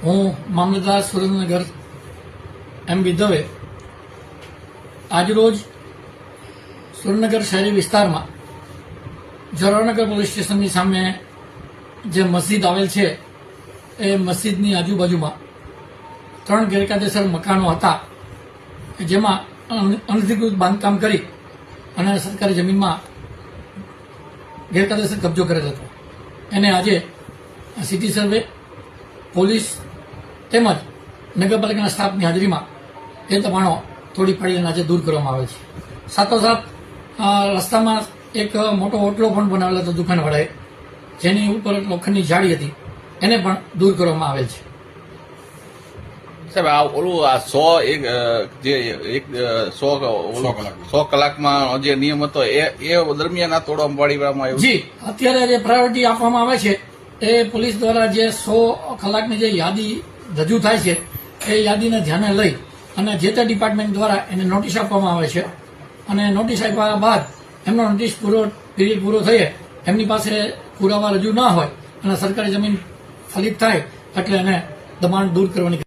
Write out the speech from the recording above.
હું મામલતદાર સુરેન્દ્રનગર એમ.બી. દવે આજરોજ સુરેન્દ્રનગર શહેરી વિસ્તારમાં જવાહરનગર પોલીસ સ્ટેશનની સામે જે મસ્જિદ આવેલ છે એ મસ્જિદની આજુબાજુમાં 3 ગેરકાયદેસર મકાનો હતા, જેમાં અનધિકૃત બાંધકામ કરી અને સરકારી જમીનમાં ગેરકાયદેસર કબજો કરેલ હતો. એને આજે સિટી સર્વે, પોલીસ તેમજ નગરપાલિકાના સ્ટાફની હાજરીમાં એ દબાણો તોડી પાડી અને આજે દૂર કરવામાં આવે છે. સાથોસાથ રસ્તામાં એક મોટો ઓટલો પણ બનાવેલો હતો દુકાનવાળાએ, જેની ઉપર લોખંડની જાળી હતી, એને પણ દૂર કરવામાં આવેલ છે. સાહેબ, આ ઓલું આ 100 કલાકમાં જે નિયમ હતો એ દરમિયાન આ તોડવામાં પાડવામાં આવ્યું. જી, અત્યારે જે પ્રાયોરિટી આપવામાં આવે છે એ પોલીસ દ્વારા જે 100 કલાકની જે યાદી રજૂ થાય છે એ યાદીને ધ્યાને લઈ અને જે તે ડિપાર્ટમેન્ટ દ્વારા એને નોટિસ આપવામાં આવે છે અને નોટિસ આપ્યા બાદ એમનો નોટિસ પીરિયડ પૂરો થયે એમની પાસે પુરાવા રજૂ ના હોય અને સરકારી જમીન ફલિત થાય એટલે એને દબાણ દૂર કરવાની